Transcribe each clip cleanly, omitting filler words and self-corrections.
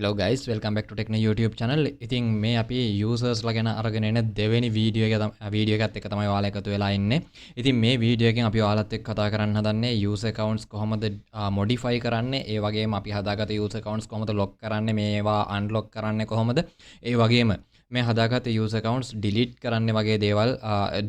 Hello guys, welcome back to Techno YouTube channel. ඉතින් මේ අපි users ලා ගැන අරගෙන එන දෙවෙනි වීඩියෝ එකත් එක්ක තමයි ඔයාලා එකතු වෙලා ඉන්නේ. ඉතින් මේ වීඩියෝ එකෙන් අපි ඔයාලත් එක්ක කතා කරන්න හදන්නේ user accounts කොහොමද modify කරන්නේ, ඒ වගේම අපි හදාගත්ත user accounts කොහොමද lock කරන්නේ, මේවා unlock කරන්නේ කොහොමද, ඒ වගේම මේ හදාගත්ත user accounts delete කරන්නේ වගේ දේවල්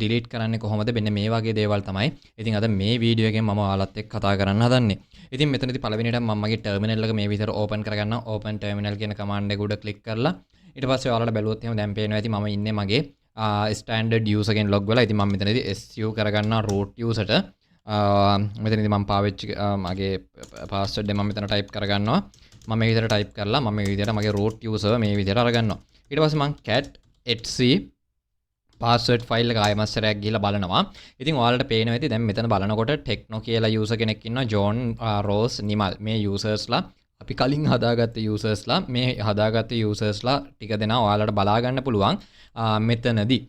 delete කරන්නේ කොහොමද, මෙන්න මේ වගේ දේවල් තමයි. ඉතින් අද මේ වීඩියෝ එකෙන් මම ඔයාලත් එක්ක කතා කරන්න හදන්නේ. ඉතින් මෙතනදී පළවෙනියට මම මගේ ටර්මිනල් එක මේ විදිහට ඕපන් කරගන්නවා. ඕපන් ටර්මිනල් කියන කමාන්ඩ් එක උඩ ක්ලික් කරලා ඊට පස්සේ ඔයාලට බැලුවොත් එහෙම දැන් පේනවා ඇති මම ඉන්නේ මගේ ස්ටෑන්ඩඩ් යූසර් එකෙන් ලොග් වෙලා. ඉතින් මම මෙතනදී SU කරගන්නවා root userට. මෙතනදී මම පාවිච්චි මගේ පාස්වර්ඩ් එක මම මෙතන ටයිප් කරගන්නවා. මම මේ විදිහට ටයිප් කරලා මම මේ විදිහට මගේ root user මේ විදිහට අරගන්නවා. ඊට පස්සේ මම cat etc password file එක ආයෙ මස්සරයක් ගිහලා බලනවා. ඉතින් ඔයාලට පේනවා ඇති දැන් මෙතන බලනකොට Techno කියලා user කෙනෙක් ඉන්නවා, John, Rose, Nimal. මේ usersලා අපි කලින් හදාගත්ත usersලා, මේ හදාගත්ත usersලා ටික දෙනා ඔයාලට බලා ගන්න පුළුවන් මෙතනදී.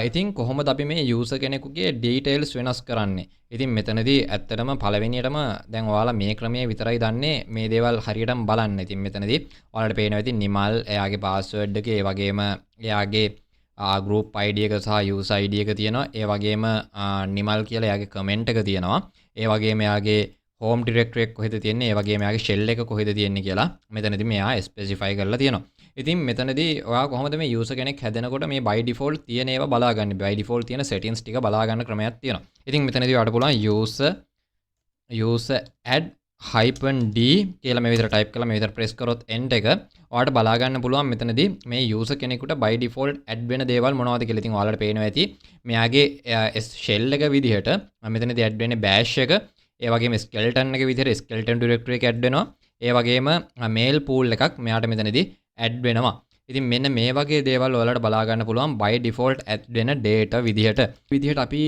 ඉතින් කොහොමද අපි මේ user කෙනෙකුගේ details වෙනස් කරන්නේ? ඉතින් මෙතනදී ඇත්තටම පළවෙනියටම දැන් ඔයාලා මේ ක්‍රමයේ විතරයි දන්නේ මේ දේවල් හරියටම බලන්න. ඉතින් මෙතනදී ඔයාලට පේනවා ඇති Nimal එයාගේ password එක, ඒ වගේම එයාගේ group ID එක සහ user ID එක තියෙනවා. ඒ වගේම නිමල් කියලා එයාගේ කමෙන්ට් එක තියෙනවා. ඒ වගේම එයාගේ home directory එක කොහෙද තියෙන්නේ, ඒ වගේම එයාගේ shell එක කොහෙද තියෙන්නේ කියලා මෙතනදී මෙයා ස්පෙસિෆයි කරලා තියෙනවා. ඉතින් මෙතනදී ඔයා කොහොමද මේ user කෙනෙක් හැදෙනකොට මේ by default තියෙන ඒවා බලාගන්නේ, by default තියෙන settings ටික බලා ගන්න ක්‍රමයක් තියෙනවා. ඉතින් මෙතනදී ඔයාලට පුළුවන් user add -d කියලා මේ විදිහට ටයිප් කරලා මේ විදිහට ප්‍රෙස් කරොත් end එක ඔයාලට බලා ගන්න පුළුවන් මෙතනදී මේ user කෙනෙකුට by default add වෙන දේවල් මොනවද කියලා. ඉතින් ඔයාලට පේනවා ඇති මෙයාගේ shell එක විදිහට මෙතනදී add වෙන්නේ bash එක, ඒ වගේම skeleton එක විදිහට skeleton directory එක add වෙනවා, ඒ වගේම mail pool එකක් මෙයාට මෙතනදී add වෙනවා. ඉතින් මෙන්න මේ වගේ දේවල් ඔයාලට බලා ගන්න පුළුවන් by default add වෙන data විදිහට අපි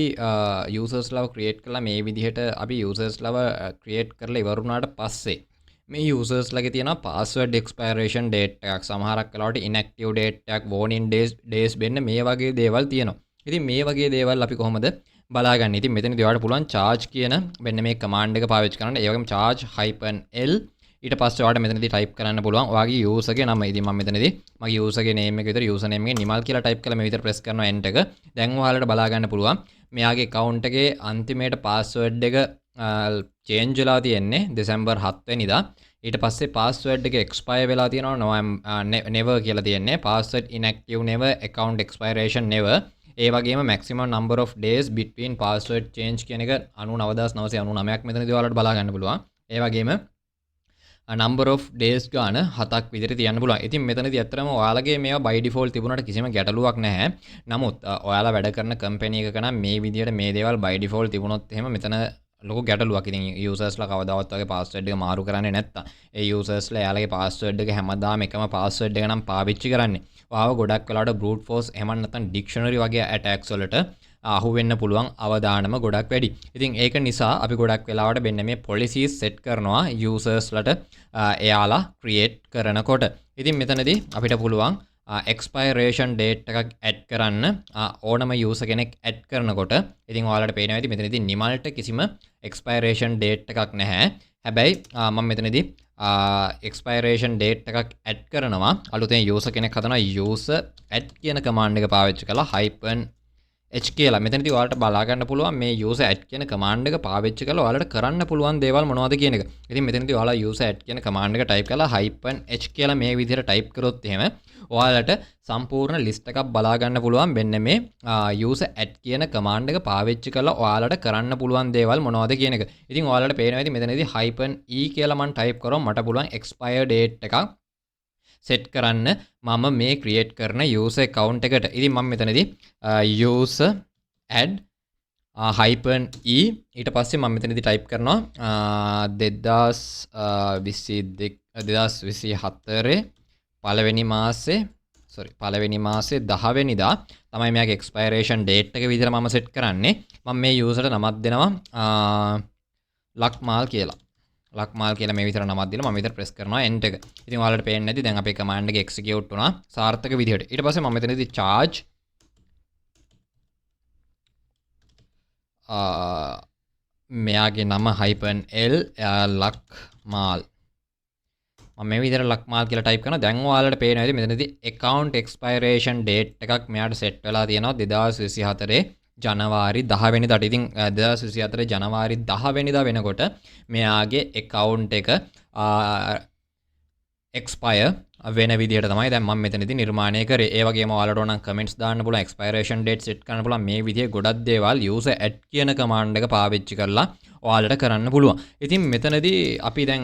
users ලව create කරලා මේ විදිහට අපි users ලව create කරලා ඉවර වුණාට පස්සේ මේ users ලගේ තියෙන password expiration date එකක්, සමහරක් වෙලාවට inactive date එකක්, warning days වෙන්න මේ වගේ දේවල් තියෙනවා. ඉතින් මේ වගේ දේවල් අපි කොහොමද බලාගන්නේ? ඉතින් මෙතනදී ඔයාලට පුළුවන් charge කියන මෙන්න මේ command එක පාවිච්චි කරන්න. ඒ වගේම charge -l ඊට පස්සේ ඔයාලට මෙතනදී ටයිප් කරන්න පුළුවන් ඔයාගේ user ගේ නම. ඉතින් මම මෙතනදී මගේ user ගේ name එක විතර user name එකේ නිමල් කියලා ටයිප් කරලා මේ විතර press කරනවා enter එක. දැන් ඔයාලට බලා ගන්න පුළුවන් මෙයාගේ account එකේ අන්තිමේට password එක change වෙලා තියෙන්නේ දෙසැම්බර් 7 වෙනිදා. ඊට පස්සේ password එක expire වෙලා තියෙනවා never කියලා තියෙන්නේ. password inactive never, account expiration never. ඒ වගේම maximum number of days between password change කියන එක 99999ක් මෙතනදී ඔයාලට බලා ගන්න පුළුවන්. ඒ වගේම number of days ගාන 7ක් විදිහට තියන්න පුළුවන්. ඉතින් මෙතනදී ඇත්තටම ඔයාලගේ මේවා by default තිබුණාට කිසිම ගැටලුවක් නැහැ. නමුත් ඔයාලා වැඩ කරන කම්පැනි එකක නම් මේ විදිහට මේ දේවල් by default තිබුණොත් එහෙම මෙතන ලොකු ගැටලුවක්. ඉතින් users ලා කවදාවත් වගේ password එක මාරු කරන්නේ නැත්තම් ඒ users ලා එයාලගේ password එක හැමදාම එකම password එක නම් පාවිච්චි කරන්නේ. ඔයාව ගොඩක් වෙලාවට brute force එහෙම නැත්නම් dictionary වගේ attacks වලට අහු වෙන්න පුළුවන් අවදානම ගොඩක් වැඩි. ඉතින් ඒක නිසා අපි ගොඩක් වෙලාවට මෙන්න මේ policies set කරනවා users ලට එයාලා create කරනකොට. ඉතින් මෙතනදී අපිට පුළුවන් expiration date එකක් add කරන්න ඕනම user කෙනෙක් add කරනකොට. ඉතින් ඔයාලට පේනවා ඇති මෙතනදී නිමල්ට කිසිම expiration date එකක් නැහැ. හැබැයි මම මෙතනදී expiration date එකක් add කරනවා. අලුතෙන් user කෙනෙක් හදනවා user add කියන command එක පාවිච්චි කරලා -h කියලා. මෙතනදී ඔයාලට බලා ගන්න පුළුවන් මේ user add කියන command එක පාවිච්චි කරලා ඔයාලට කරන්න පුළුවන් දේවල් මොනවද කියන එක. ඉතින් මෙතනදී ඔයාලා user add කියන command එක type කරලා -h කියලා මේ විදිහට type කරොත් එහෙම ඔයාලට සම්පූර්ණ list එකක් බලා ගන්න පුළුවන් මෙන්න මේ user add කියන command එක පාවිච්චි කරලා ඔයාලට කරන්න පුළුවන් දේවල් මොනවද කියන එක. ඉතින් ඔයාලට පේනවා ඇති මෙතනදී -e කියලා මම type කරොත් මට පුළුවන් expire date එකක් set කරන්න මම මේ create කරන user account එකට. ඉතින් මම මෙතනදී user add -e ඊට පස්සේ මම මෙතනදී type කරනවා 2024 පළවෙනි මාසේ 10 වෙනිදා තමයි මෙයාගේ expiration date එක විදිහට මම set කරන්නේ. මම මේ user නමක් දෙනවා ලක්මාල් කියලා. ලක්මාල් කියලා මේ විතර නමක් දීලා මම විතර press කරනවා enter එක. ඉතින් ඔයාලට පේන්නේ නැති දැන් අපේ command එක execute වුණා සාර්ථක විදිහට. ඊට පස්සේ මම මෙතනදී charge මෙයාගේ නම -l ලක්මාල් මම මේ විදිහට ලක්මාල් කියලා ටයිප් කරනවා. දැන් ඔයාලට පේනවා ඉතින් මෙතනදී account expiration date එකක් මෙයාට සෙට් වෙලා තියෙනවා 2024 ජනවාරි 10 වෙනිදාට. ඉතින් 2024 ජනවාරි 10 වෙනිදා වෙනකොට මෙයාගේ account එක expire වෙන විදිහට තමයි දැන් මම මෙතනදී නිර්මාණය කරේ. ඒ වගේම ඔයාලට ඕන නම් comments දාන්න පුළුවන්, expiration date set කරන්න පුළුවන්. මේ විදිහේ ගොඩක් දේවල් user add කියන command එක පාවිච්චි කරලා ඔයාලට කරන්න පුළුවන්. ඉතින් මෙතනදී අපි දැන්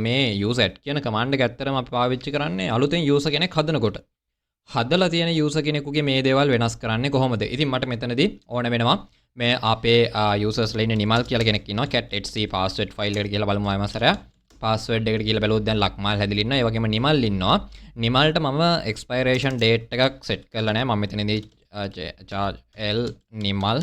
මේ user add කියන command එක ඇත්තටම අපි පාවිච්චි කරන්නේ අලුතෙන් user කෙනෙක් හදනකොට. හදලා තියෙන user කෙනෙකුගේ මේ දේවල් වෙනස් කරන්නේ කොහොමද? ඉතින් මට මෙතනදී ඕන වෙනවා මේ අපේ users ලා ඉන්නේ නිමල් කියලා කෙනෙක් ඉන්නවා. cat.hc password file එකට කියලා බලමු ආයෙම සරයක්. password එකට කියලා බැලුවොත් දැන් ලක්මාල් හැදිලා ඉන්නවා. ඒ වගේම නිමල් ඉන්නවා. නිමල්ට මම expiration date එකක් set කරලා නැහැ. මම මෙතනදී charge l නිමල්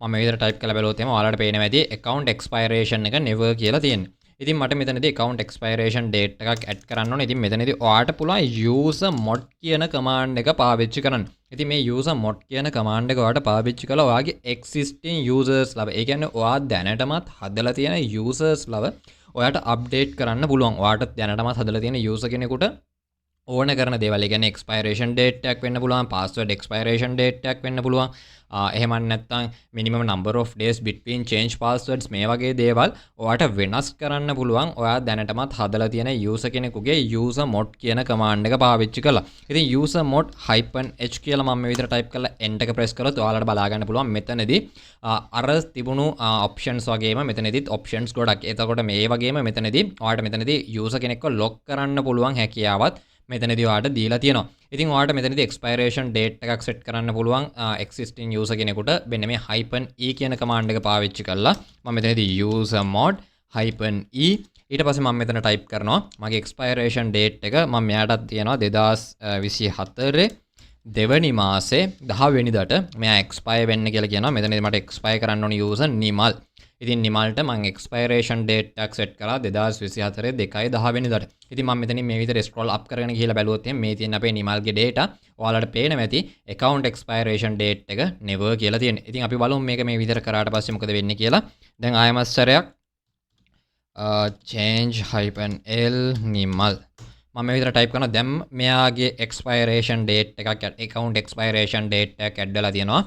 මම මේ විදිහට type කරලා බැලුවොත් එහෙම ඔයාලට පේනවා ඇති account expiration එක never කියලා තියෙනවා. ඉතින් මට මෙතනදී account expiration date එකක් add කරන්න ඕනේ. ඉතින් මෙතනදී ඔයාට පුළුවන් user mod කියන command එක පාවිච්චි කරන්න. ඉතින් මේ user mod කියන command එක ඔයාට පාවිච්චි කළා ඔයාගේ existing users ලව. ඒ කියන්නේ ඔයා දැනටමත් හදලා තියෙන users ලව ඔයාට අප්ඩේට් කරන්න පුළුවන්. ඔයාට දැනටමත් හදලා තියෙන user කෙනෙකුට ඕන කරන දේවල්, ඒ කියන්නේ expiration date එකක් වෙන්න පුළුවන්, password expiration date එකක් වෙන්න පුළුවන්. එහෙම නැත්නම් minimum number of days between change passwords මේ වගේ දේවල් ඔයාට වෙනස් කරන්න පුළුවන්. ඔයා දැනටමත් හදලා තියෙන user කෙනෙකුගේ user mod කියන command එක පාවිච්චි කරලා. ඉතින් user mod -h කියලා මම මේ විදිහට type කරලා enter එක press කරලා ඔයාලට බලා ගන්න පුළුවන්. මෙතනදී අර තිබුණු options වගේම මෙතනදිත් options ගොඩක්. එතකොට මේ වගේම මෙතනදී ඔයාට මෙතනදී user කෙනෙක්ව lock කරන්න පුළුවන් හැකියාවත් මෙතනදී ඔයාට දීලා තියෙනවා. ඉතින් ඔයාට මෙතනදී expiration date එකක් set කරන්න පුළුවන් existing user කෙනෙකුට මෙන්න මේ -e කියන command එක පාවිච්චි කරලා මම මෙතනදී user mod -e ඊට පස්සේ මම මෙතන type කරනවා මගේ expiration date එක මම මෙයාටත් තියනවා 2024 දෙවනි මාසේ 10 වෙනිදාට මෙයා expire වෙන්න කියලා කියනවා. මෙතනදී මට expire කරන්න ඕන user නිමල්. ඉතින් නිමල්ට මම expiration date එකක් set කරා 2024 2/10 වෙනිදාට. ඉතින් මම මෙතනින් මේ විදිහට scroll up කරගෙන ගිහලා බැලුවොත් එහෙනම් මේ තියෙන අපේ නිමල්ගේ data ඔයාලට පේනවා ඇති account expiration date එක never කියලා තියෙනවා. ඉතින් අපි බලමු මේක මේ විදිහට කරාට පස්සේ මොකද වෙන්නේ කියලා. දැන් ආයෙමත් සැරයක් change -l නිමල් මම මේ විදිහට type කරනවා. දැන් මෙයාගේ expiration date එකක් account expiration date එකක් add වෙලා තියෙනවා.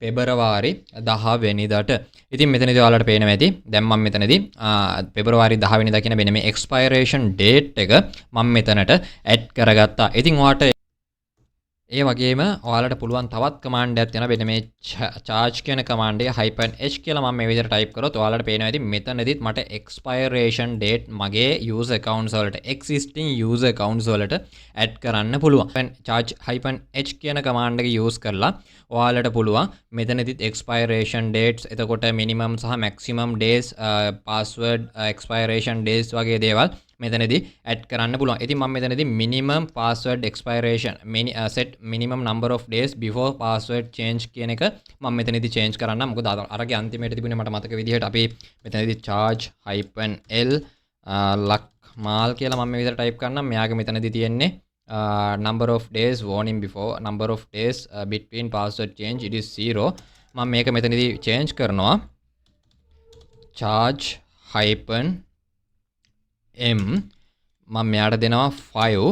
පෙබරවාරි 10 වෙනිදාට. ඉතින් මෙතනදී ඔයාලට පේනවා ඇති. දැන් මම මෙතනදී පෙබරවාරි 10 වෙනිදා කියන මෙන්න මේ expiration date එක මම මෙතනට add කරගත්තා. ඉතින් ඔයාට ඒ වගේම ඔයාලට පුළුවන් තවත් command එකක් තියෙනවා. මෙන්න මේ charge කියන command එක -h කියලා මම මේ විදිහට type කරොත් ඔයාලට පේනවා ඇති මෙතනදිත් මට expiration date මගේ user accounts වලට existing user accounts වලට add කරන්න පුළුවන්. charge -h කියන command එක use කරලා ඔයාලට පුළුවන් මෙතනදිත් expiration dates එතකොට minimum සහ maximum days password expiration days වගේ දේවල් මෙතනදී add කරන්න පුළුවන්. ඉතින් මම මෙතනදී minimum password expiration set minimum number of days before password change කියන එක මම මෙතනදී change කරන්න. මොකද අරගේ අන්තිමේට තිබුණේ මට මතක විදිහට අපි මෙතනදී charge -l ලක්මාල් කියලා මම මේ විදිහට type කරනම්. මෙයාගේ මෙතනදී තියෙන්නේ number of days warning before number of days between password change it is 0. මම මේක මෙතනදී change කරනවා charge -m මම මෙයාට දෙනවා 5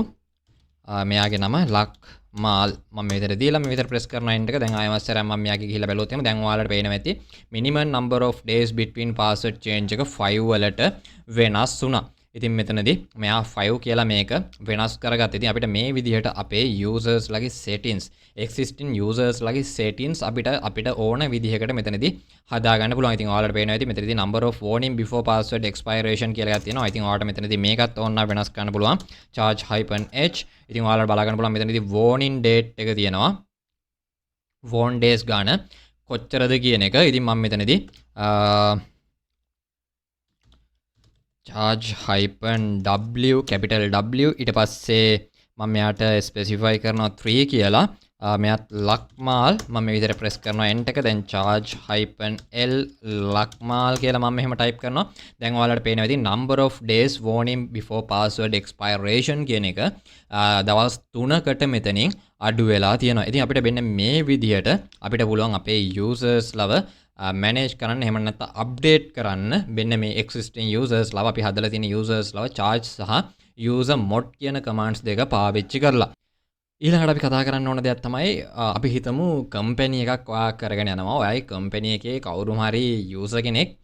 මෙයාගේ නම ලක්මාල් මම මේ විදිහට දීලා මේ විදිහට press කරනවා enter එක. දැන් ආයෙත් සරම් මම මෙයාගේ ගිහිල්ලා බැලුවොත් එහෙම දැන් ඔයාලට පේනවා ඇති minimum number of days between password change එක 5 වලට වෙනස් වුණා. ඉතින් මෙතනදී මෙයා 5 කියලා මේක වෙනස් කරගත්තා. ඉතින් අපිට මේ විදිහට අපේ users ලගේ settings existing users ලගේ settings අපිට ඕන විදිහකට මෙතනදී හදා ගන්න පුළුවන්. ඉතින් ඔයාලට පේනවා ඇති මෙතනදී number of warning before password expiration කියලා එකක් තියෙනවා. ඉතින් ඔයාලට මෙතනදී මේකත් ඕන නම් වෙනස් කරන්න පුළුවන්. charge -h ඉතින් ඔයාලට බලා ගන්න පුළුවන් මෙතනදී warning date එක තියෙනවා. warn days ගන්න කොච්චරද කියන එක. ඉතින් මම මෙතනදී charge -w capital W ඊට පස්සේ මම මෙයාට ස්පෙસિෆයි කරනවා 3 කියලා. මෙයාත් ලක්මාල් මම මේ විදිහට press කරනවා enter එක. දැන් charge -l ලක්මාල් කියලා මම මෙහෙම type කරනවා. දැන් ඔයාලට පේනවා ඉතින් number of days warning before password expiration කියන එක දවස් 3කට මෙතනින් අඩු වෙලා තියෙනවා. ඉතින් අපිට මෙන්න මේ විදිහට අපිට පුළුවන් අපේ users ලව manage කරන්න එහෙම නැත්නම් update කරන්න මෙන්න මේ existing users ලව අපි හදලා තියෙන users ලව charge සහ user mod කියන commands දෙක පාවිච්චි කරලා ඊළඟට අපි කතා කරන්න ඕන දෙයක් තමයි අපි හිතමු කම්පැනි එකක් ඔයා කරගෙන යනවා. ඔයයි කම්පැනි එකේ කවුරුම හරි යූසර් කෙනෙක්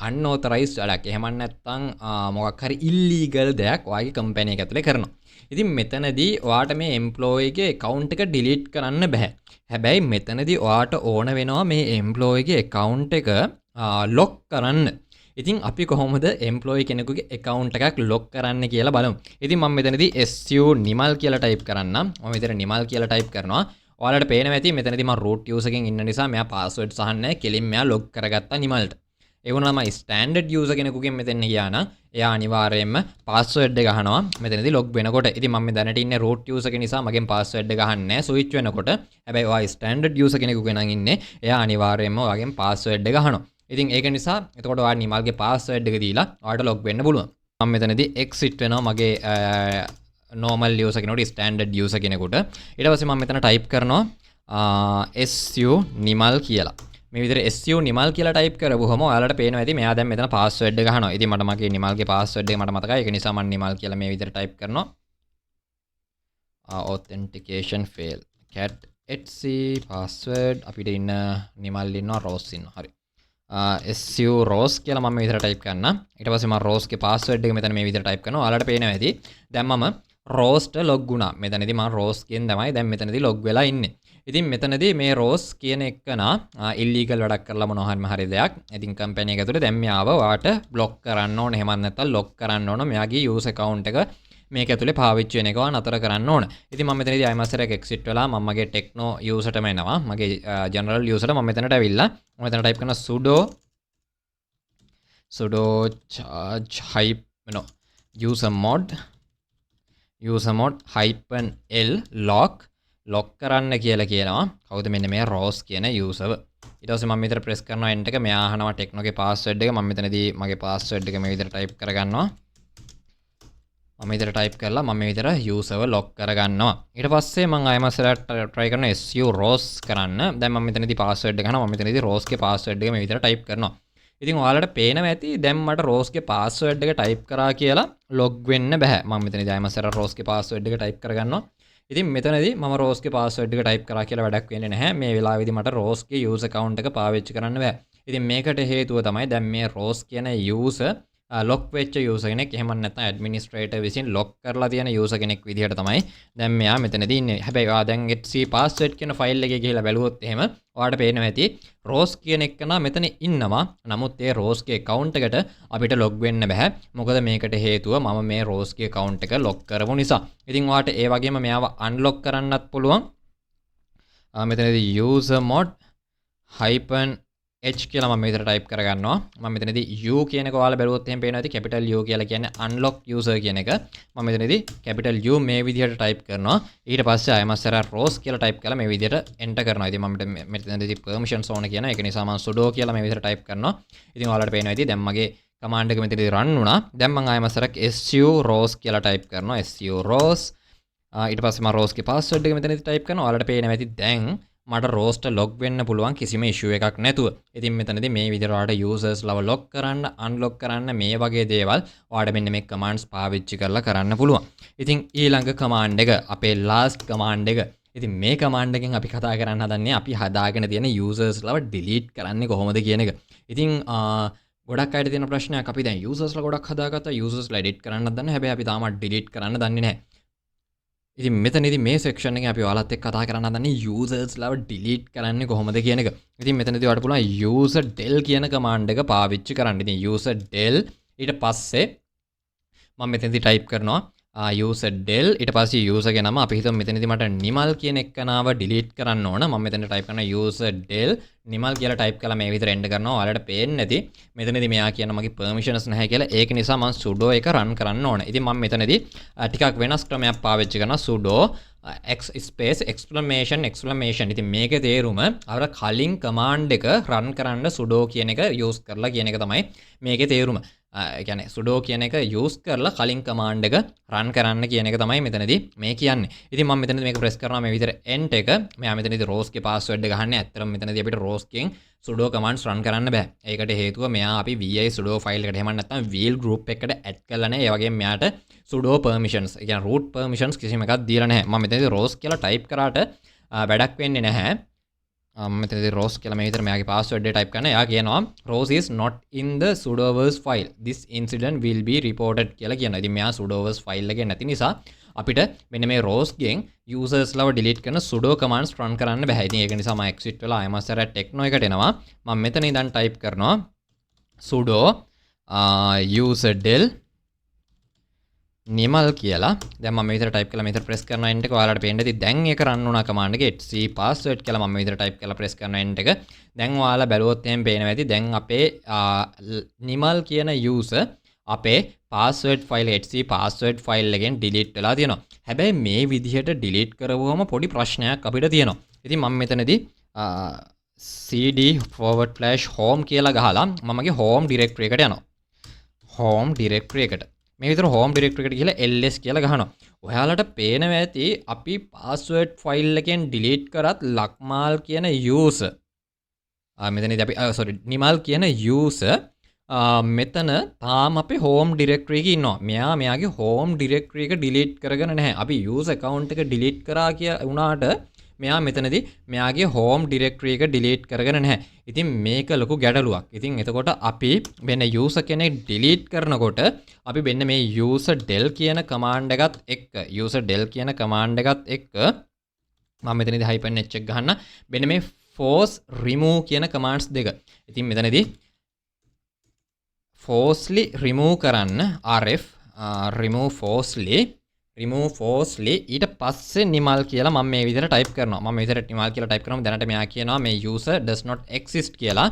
unauthorized වැඩක් එහෙම නැත්නම් මොකක් හරි illegal දෙයක් ඔයාගේ කම්පැනි එක ඇතුලේ කරනවා. ඉතින් මෙතනදී ඔයාට මේ employee ගේ account එක delete කරන්න බෑ. හැබැයි මෙතනදී ඔයාට ඕන වෙනවා මේ employee ගේ account එක lock කරන්න. ඉතින් අපි කොහොමද employee කෙනෙකුගේ account එකක් lock කරන්න කියලා බලමු. ඉතින් මම මෙතනදී su nimal කියලා type කරන්නම්. මම මෙතන nimal කියලා type කරනවා. ඔයාලට පේනවා ඇති මෙතනදී මම root user එකෙන් ඉන්න නිසා මෙයා password සහන්නේ කෙලින් මෙයා log කරගත්තා nimalට. ඒ වුණාම standard user කෙනෙකුගෙන් මෙතන ගියා නම් එයා අනිවාර්යයෙන්ම password එක අහනවා මෙතනදී log වෙනකොට. ඉතින් මම දැනට ඉන්නේ root user කෙන නිසා මගෙන් password එක අහන්නේ නැහැ switch වෙනකොට. හැබැයි ඔයා standard user කෙනෙකුගෙන් නම් ඉන්නේ එයා අනිවාර්යයෙන්ම ඔයාගෙන් password එක අහනවා. ඉතින් ඒක නිසා එතකොට ඔයා නිමල්ගේ password එක දීලා ඔයාට log වෙන්න පුළුවන්. මම මෙතනදී exit වෙනවා මගේ normal user කෙනෙකුට standard user කෙනෙකුට. ඊට පස්සේ මම මෙතන type කරනවා su nimal කියලා. මේ විදිහට su nimal කියලා type කරපුවම ඔයාලට පේනවා ඇති මෙයා දැන් මෙතන password එක අහනවා. ඉතින් මට මගේ nimalගේ password එක මට මතකයි. ඒක නිසා මම nimal කියලා මේ විදිහට type කරනවා. authentication fail cat etc password අපිට ඉන්න nimal ඉන්නවා rose ඉන්නවා. හරි. su rose කියලා මම මේ විදිහට type කරනවා. ඊට පස්සේ මම rose ගේ password එක මෙතන මේ විදිහට type කරනවා. ඔයාලට පේනවා ඇති. දැන් මම rose ට log වුණා. මෙතනදී මම rose කියන තමයි දැන් මෙතනදී log වෙලා ඉන්නේ. ඉතින් මෙතනදී මේ rose කියන එකනා illegal වැඩක් කරලා මොනවා හරි දෙයක්. ඉතින් company එක ඇතුලේ දැන් මෙයාව ඔයාට block කරන්න ඕන. එහෙම නැත්නම් lock කරන්න ඕන. මෙයාගේ user account එක මේක ඇතුලේ පාවිච්චි වෙන එකව නතර කරන්න ඕන. ඉතින් මම මෙතනදී iMaster එක exit වෙලා මම මගේ Techno user ටම එනවා. මගේ general user ට මම මෙතනට ඇවිල්ලා මම මෙතන type කරනවා sudo charge user mod -l lock කරන්න කියලා කියනවා. කවුද මෙන්න මේ rose කියන user. ඊට පස්සේ මම මෙතන press කරනවා enter එක. මෙයා අහනවා Techno ගේ password එක. මම මෙතනදී මගේ password එක මේ විදිහට type කරගන්නවා. මම විතර type කරලා මම මේ විතර userව lock කරගන්නවා. ඊට පස්සේ මම iMaster try කරනවා su rose කරන්න. දැන් මම මෙතනදී password එක ගන්නවා. මම මෙතනදී rose ගේ password එක මේ විතර type කරනවා. ඉතින් ඔයාලට පේනවා ඇති දැන් මට rose ගේ password එක type කරා කියලා log වෙන්න බෑ. මම මෙතනදී iMaster rose ගේ password එක type කරගන්නවා. ඉතින් මෙතනදී මම rose ගේ password එක type කරා කියලා වැඩක් වෙන්නේ නැහැ. මේ වෙලාවේදී මට rose ගේ user account එක පාවිච්චි කරන්න බෑ. ඉතින් මේකට හේතුව තමයි දැන් මේ rose කියන user lock වෙච්ච user කෙනෙක් එහෙම නැත්නම් administrator විසින් lock කරලා තියෙන user කෙනෙක් විදිහට තමයි දැන් මෙයා මෙතනදී ඉන්නේ. හැබැයි ඔයා දැන් etc password කියන ෆයිල් එකේ ගිහිල්ලා බැලුවොත් එහෙම ඔයාලට පේනවා ඇති rose කියන එකනා මෙතන ඉන්නවා. නමුත් ඒ rose ගේ account එකට අපිට log වෙන්න බෑ. මොකද මේකට හේතුව මම මේ rose ගේ account එක lock කරපු නිසා. ඉතින් ඔයාට ඒ වගේම මෙයාව unlock කරන්නත් පුළුවන්. මෙතනදී user mod -h කියලා මම මෙතන type කරගන්නවා. මම මෙතනදී u කියන එක ඔයාලා බැලුවොත් එහෙම පේනවා ඇති capital U කියලා කියන්නේ unlock user කියන එක. මම මෙතනදී capital U මේ විදිහට type කරනවා. ඊට පස්සේ iMaster rose කියලා type කරලා මේ විදිහට enter කරනවා. ඉතින් මම මෙතනදී permissions ඕන කියන ඒක නිසා මම sudo කියලා මේ විදිහට type කරනවා. ඉතින් ඔයාලට පේනවා ඇති දැන් මගේ command එක මෙතනදී run වුණා. දැන් මම iMaster su rose කියලා type කරනවා. su rose ඊට පස්සේ මම rose ගේ password එක මෙතනදී type කරනවා. ඔයාලට පේනවා ඇති දැන් මට rose ට log වෙන්න පුළුවන් කිසිම issue එකක් නැතුව. ඉතින් මෙතනදී මේ විදිහට ඔයාලට users ලව lock කරන්න, unlock කරන්න මේ වගේ දේවල් ඔයාලට මෙන්න මේ commands පාවිච්චි කරලා කරන්න පුළුවන්. ඉතින් ඊළඟ command එක අපේ last command එක. ඉතින් මේ command එකෙන් අපි කතා කරන්න හදන්නේ අපි හදාගෙන තියෙන users ලව delete කරන්නේ කොහොමද කියන එක. ඉතින් ගොඩක් අයට තියෙන ප්‍රශ්නයක් අපි දැන් users ලා ගොඩක් හදාගත්තා users ලා edit කරන්නත් දන්නේ. හැබැයි අපි තාමත් delete කරන්න දන්නේ නැහැ. ඉතින් මෙතනදී මේ section එකේ අපි ඔයාලත් එක්ක කතා කරන්න හදන්නේ users ලව delete කරන්නේ කොහොමද කියන එක. ඉතින් මෙතනදී ඔයාලට පුළුවන් user del කියන command එක පාවිච්චි කරන්න. ඉතින් user del ඊට පස්සේ මම මෙතනදී type කරනවා user del ඊට පස්සේ user ගේ නම අපි හිතමු මෙතනදී මට nimal කියන එකනාව delete කරන්න ඕන. මම මෙතන type කරනවා user del nimal කියලා type කරලා මේ විදිහට enter කරනවා. ඔයාලට පේන්නේ නැති මෙතනදී මෙයා කියන මගේ permissions නැහැ කියලා. ඒක නිසා මම sudo එක run කරන්න ඕන. ඉතින් මම මෙතනදී ටිකක් වෙනස් ක්‍රමයක් පාවිච්චි කරනවා sudo x space exclamation. ඉතින් මේකේ තේරුම අර කලින් command එක run කරන්න sudo කියන එක use කරලා කියන එක තමයි මේකේ තේරුම. කියන්නේ sudo කියන එක use කරලා කලින් command එක run කරන්න කියන එක තමයි මෙතනදී මේ කියන්නේ. ඉතින් මම මෙතනදී මේක press කරනවා මේ විදිහට ent එක. මෙයා මෙතනදී rows ගේ password එක ගහන්නේ. ඇත්තටම මෙතනදී අපිට rows ගෙන් sudo commands run කරන්න බෑ. ඒකට හේතුව මෙයා අපි vi sudo file එකට එහෙම නැත්නම් wheel group එකකට add කරලා නැහැ. ඒ වගේම මෙයාට sudo permissions, ඒ කියන්නේ root permissions කිසිම එකක් දීලා නැහැ. මම මෙතනදී rows කියලා type කරාට වැඩක් වෙන්නේ නැහැ. මෙතනදී rows කියලා මේ විතර මෙයාගේ password එක type කරන්න. එයා කියනවා rows is not in the sudoverse file. This incident will be reported කියලා කියනවා. ඉතින් මෙයා sudoverse file එකේ නැති නිසා අපිට මෙන්න මේ rows ගෙන් users ලව delete කරන sudo commands run කරන්න බෑ. ඉතින් ඒක නිසා මම exit වෙලා IMSR techno එකට එනවා. මම මෙතන ඉඳන් type කරනවා sudo userdel නිමල් කියලා. දැන් මම මේ විදිහට type කරලා මෙතන press කරනවා enter එක. ඔයාලට පේන්න ඇති දැන් ඒක run වුණා command එක etc password කියලා මම මේ විදිහට type කරලා press කරනවා enter එක. දැන් ඔයාලා බැලුවොත් එහෙම පේනවා ඇති දැන් අපේ නිමල් කියන user අපේ password file etc password file එකෙන් delete වෙලා තියෙනවා. හැබැයි මේ විදිහට delete කරවුවම පොඩි ප්‍රශ්නයක් අපිට තියෙනවා. ඉතින් මම මෙතනදී cd/home කියලා ගහලා මමගේ home directory එකට යනවා. home directory එකට මේ විතර home directory එකට ගිහලා ls කියලා ගහනවා. ඔයාලට පේනවා ඇති අපි password file එකෙන් delete කරත් ලක්මාල් කියන user මෙතනදී අපි නිමල් කියන user මෙතන තාම අපේ home directory එකේ ඉන්නවා. මෙයාගේ home directory එක delete කරගෙන නැහැ. අපි user account එක delete කරා කියලා වුණාට මෙයා මෙතනදී මෙයාගේ home directory එක delete කරගෙන නැහැ. ඉතින් මේක ලොකු ගැටලුවක්. ඉතින් එතකොට අපි වෙන user කෙනෙක් delete කරනකොට අපි වෙන්න මේ user del කියන command එකත් එක්ක මම මෙතනදී hyphen h එක ගහන්න වෙන්න මේ force remove කියන commands දෙක. ඉතින් මෙතනදී forcefully remove කරන්න rf remove forcefully ඊට පස්සේ නිමල් කියලා මම මේ විදිහට type කරනවා. මම මේ විදිහට නිමල් කියලා type කරාම දැනට මෙයා කියනවා මේ user does not exist කියලා.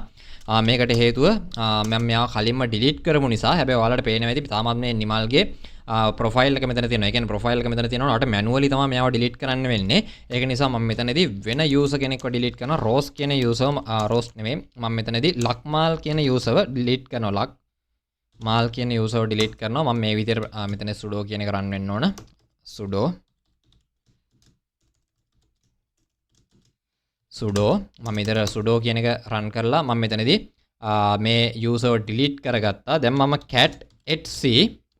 මේකට හේතුව මම මෙයාව කලින්ම delete කරමු නිසා. හැබැයි ඔයාලට පේනවා ඇති තාමත් මේ නිමල්ගේ profile එක මෙතන තියෙනවා. ඒ කියන්නේ profile එක මෙතන තියෙනවා. ඔයාලට manually තමයි මෙයාව delete කරන්න වෙන්නේ. ඒක නිසා මම මෙතනදී වෙන user කෙනෙක්ව delete කරනවා. rows කියන user rows නෙමෙයි. මම මෙතනදී ලක්මාල් කියන userව delete කරනවා. මාල් කියන userව delete කරනවා. මම මේ විදිහට මෙතන sudo කියන එක run වෙන්න ඕන. sudo මම ඉතර sudo කියන එක run කරලා මම මෙතනදී මේ userව delete කරගත්තා. දැන් මම cat etc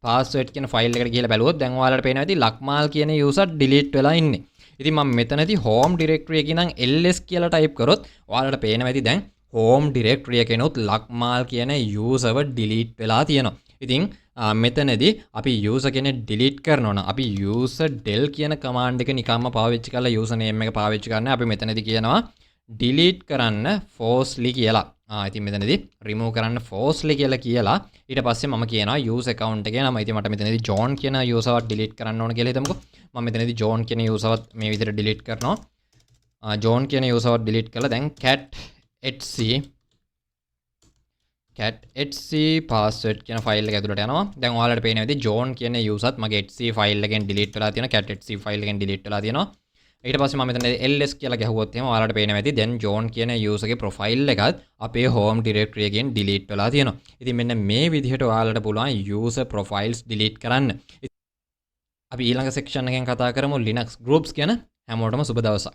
password කියන file එකට ගිහලා බැලුවොත් දැන් ඔයාලට පේනවා ඇති ලක්මාල් කියන user delete වෙලා ඉන්නේ. ඉතින් මම මෙතනදී home directory එකේ ඉඳන් ls කියලා type කරොත් ඔයාලට පේනවා ඇති දැන් home directory එකේනොත් ලක්මාල් කියන userව delete වෙලා තියෙනවා. ඉතින් මෙතනදී අපි user කෙනෙක් delete කරනවා නම් අපි user del කියන command එක නිකම්ම පාවිච්චි කරලා user name එක පාවිච්චි කරන්න අපි මෙතනදී කියනවා delete කරන්න forcefully කියලා. ඉතින් මෙතනදී remove කරන්න forcefully කියලා ඊට පස්සේ මම කියනවා user account එකේ නම. ඉතින් මට මෙතනදී john කියන userවත් delete කරන්න ඕන කියලා හිතමුකෝ. මම මෙතනදී john කියන userවත් මේ විදිහට delete කරනවා. john කියන userවත් delete කරලා දැන් cat etc password කියන ෆයිල් එක ඇතුළට යනවා. දැන් ඔයාලට පේනවා ඇති john කියන userත් මගේ etc ෆයිල් එකෙන් delete වෙලා තියෙනවා. cat etc ෆයිල් එකෙන් delete වෙලා තියෙනවා. ඊට පස්සේ මම මෙතන ls කියලා ගැහුවොත් එහෙම ඔයාලට පේනවා ඇති දැන් john කියන user ගේ profile එකත් අපේ home directory එකෙන් delete වෙලා තියෙනවා. ඉතින් මෙන්න මේ විදිහට ඔයාලට පුළුවන් user profiles delete කරන්න. අපි ඊළඟ section එකෙන් කතා කරමු Linux groups ගැන. හැමෝටම සුබ දවසක්.